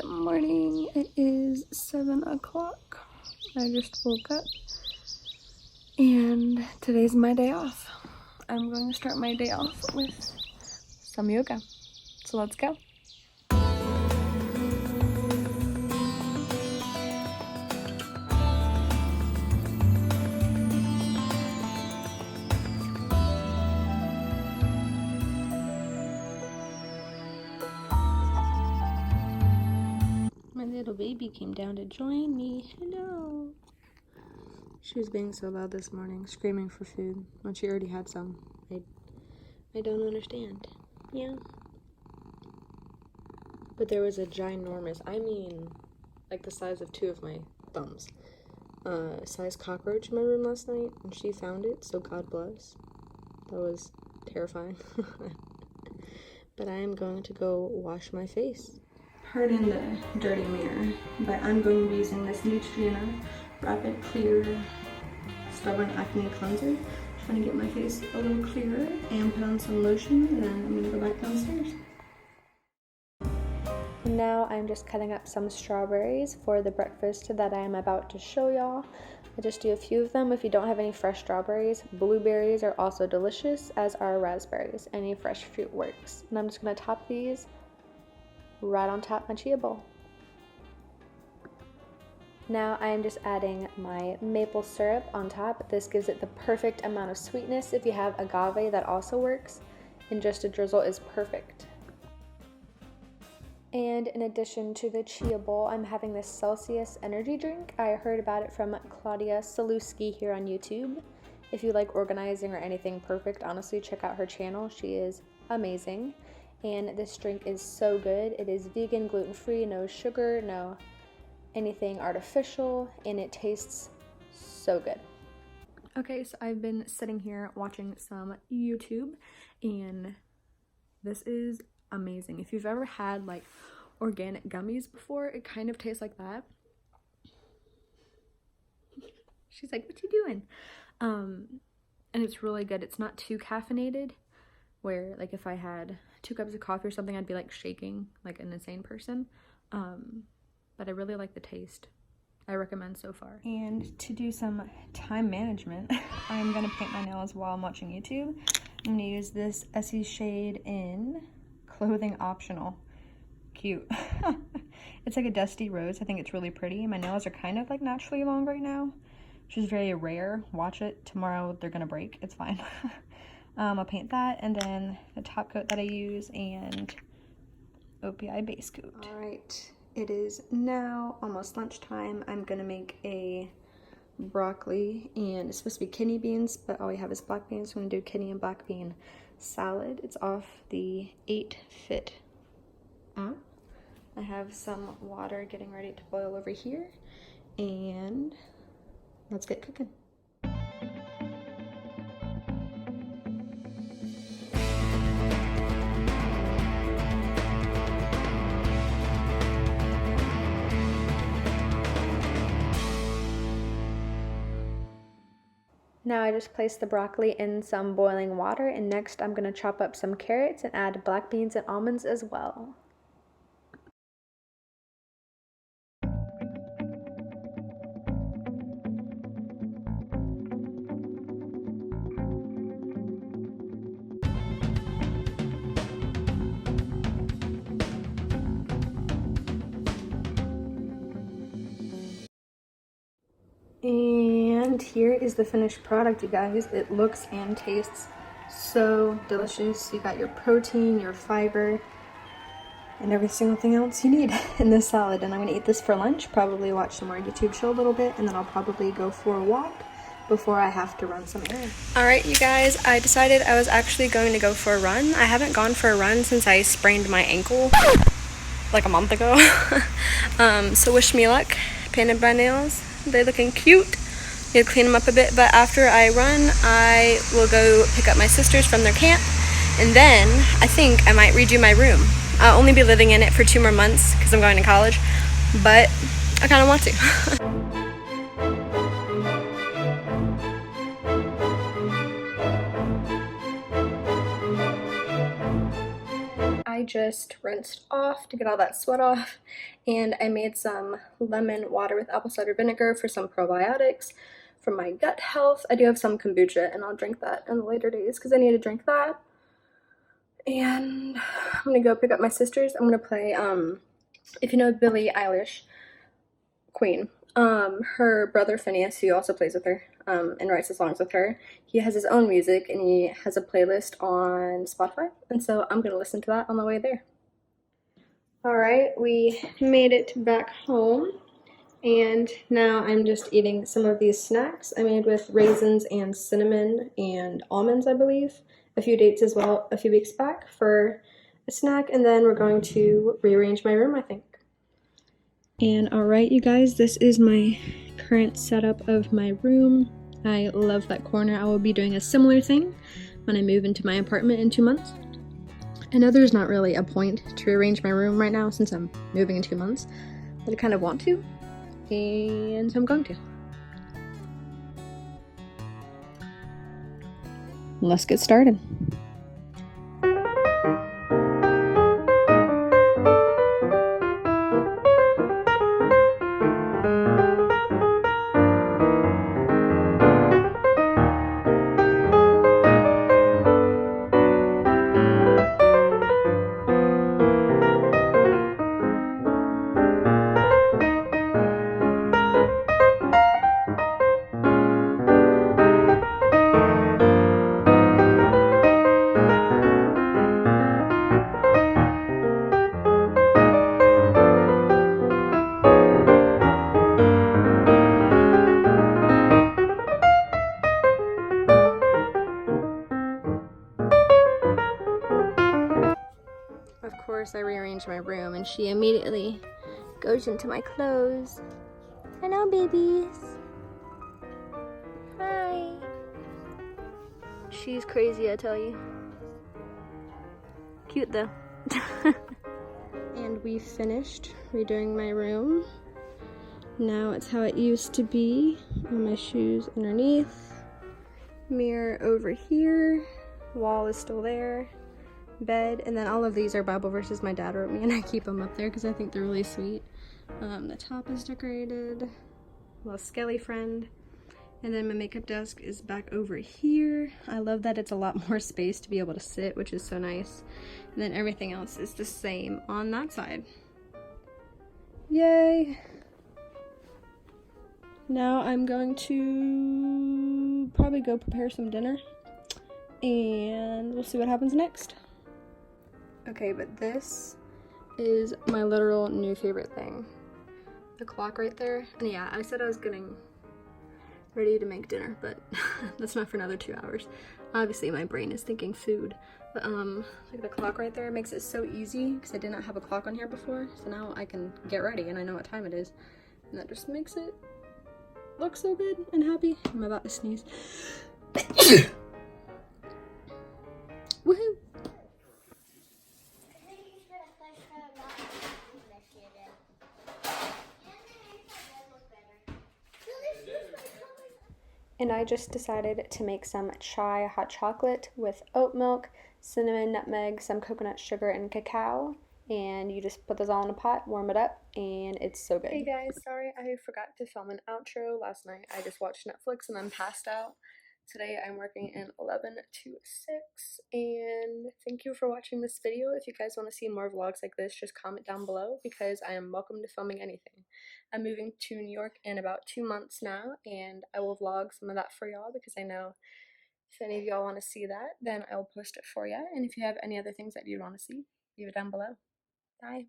Good morning. It is 7 o'clock. I just woke up and today's my day off. I'm going to start my day off with some yoga. So let's go. My little baby came down to join me. Hello. She was being so loud this morning, screaming for food when she already had some. I don't understand. Yeah. But there was a ginormous, I mean, like the size of 2 of my thumbs, size cockroach in my room last night, and she found it, so God bless. That was terrifying. But I am going to go wash my face. Pardon the dirty mirror, but I'm going to be using this Neutrogena Rapid Clear Stubborn Acne Cleanser. Trying to get my face a little clearer and put on some lotion, and then I'm going to go back downstairs. And now I'm just cutting up some strawberries for the breakfast that I am about to show y'all. I just do a few of them. If you don't have any fresh strawberries, blueberries are also delicious, as are raspberries. Any fresh fruit works. And I'm just going to top these right on top of my chia bowl. Now I am just adding my maple syrup on top. This gives it the perfect amount of sweetness. If you have agave, that also works, and just a drizzle is perfect. And in addition to the chia bowl, I'm having this Celsius energy drink. I heard about it from Claudia Saluski here on YouTube. If you like organizing or anything perfect, honestly, check out her channel. She is amazing. And this drink is so good. It is vegan, gluten-free, no sugar, no anything artificial, and it tastes so good. Okay, so I've been sitting here watching some YouTube, and this is amazing. If you've ever had like organic gummies before, it kind of tastes like that. She's like, what you doing? And it's really good. It's not too caffeinated, where like if I had 2 cups of coffee or something, I'd be like shaking like an insane person. But I really like the taste. I recommend so far. And to do some time management, I'm gonna paint my nails while I'm watching YouTube. I'm gonna use this Essie shade in Clothing Optional. Cute. It's like a dusty rose. I think it's really pretty. My nails are kind of like naturally long right now, which is very rare. Watch it. Tomorrow they're gonna break. It's fine. I'll paint that, and then the top coat that I use, and OPI base coat. All right, it is now almost lunchtime. I'm gonna make a broccoli, and it's supposed to be kidney beans, but all we have is black beans. So I'm gonna do kidney and black bean salad. It's off the 8Fit app. I have some water getting ready to boil over here, and let's get cooking. Now I just placed the broccoli in some boiling water, and next I'm going to chop up some carrots and add black beans and almonds as well. And here is the finished product, you guys. It looks and tastes so delicious. You got your protein, your fiber, and every single thing else you need in this salad. And I'm gonna eat this for lunch, probably watch some more YouTube show a little bit, and then I'll probably go for a walk before I have to run some errands. All right, you guys, I decided I was actually going to go for a run. I haven't gone for a run since I sprained my ankle like a month ago. So wish me luck. Painted my nails. They're looking cute. Need to clean them up a bit, but after I run, I will go pick up my sisters from their camp, and then I think I might redo my room. I'll only be living in it for 2 more months because I'm going to college, but I kind of want to. just rinsed off to get all that sweat off, and I made some lemon water with apple cider vinegar for some probiotics for my gut health. I do have some kombucha, and I'll drink that in the later days because I need to drink that. And I'm gonna go pick up my sisters. I'm gonna play, if you know Billie Eilish, Queen, her brother Phineas, who also plays with her, and writes the songs with her, he has his own music and he has a playlist on Spotify, and so I'm gonna listen to that on the way there. Alright, we made it back home, and now I'm just eating some of these snacks I made with raisins and cinnamon and almonds, I believe. A few dates as well a few weeks back for a snack, and then we're going to rearrange my room, I think. And alright, you guys, this is my current setup of my room. I love that corner. I will be doing a similar thing when I move into my apartment in 2 months. I know there's not really a point to rearrange my room right now since I'm moving in 2 months, but I kind of want to, and so I'm going to. Let's get started. Of course, I rearranged my room and she immediately goes into my clothes. Hello, babies. Hi. She's crazy, I tell you. Cute though. And we finished redoing my room. Now it's how it used to be. All my shoes underneath. Mirror over here. Wall is still there. Bed, and then all of these are Bible verses my dad wrote me, and I keep them up there because I think they're really sweet. The top is decorated, little skelly friend, and then my makeup desk is back over here. I love that it's a lot more space to be able to sit, which is so nice. And then everything else is the same on that side. Yay! Now I'm going to probably go prepare some dinner, and we'll see what happens next. Okay, but this is my literal new favorite thing. The clock right there. And yeah, I said I was getting ready to make dinner, but that's not for another 2 hours. Obviously, my brain is thinking food. But like the clock right there makes it so easy because I did not have a clock on here before. So now I can get ready and I know what time it is. And that just makes it look so good and happy. I'm about to sneeze. Woohoo! And I just decided to make some chai hot chocolate with oat milk, cinnamon, nutmeg, some coconut sugar, and cacao. And you just put those all in a pot, warm it up, and it's so good. Hey guys, sorry I forgot to film an outro last night. I just watched Netflix and then passed out. Today I'm working in 11 to 6, and thank you for watching this video. If you guys want to see more vlogs like this, just comment down below because I am welcome to filming anything. I'm moving to New York in about 2 months now, and I will vlog some of that for y'all because I know if any of y'all want to see that, then I will post it for you. And if you have any other things that you'd want to see, leave it down below. Bye.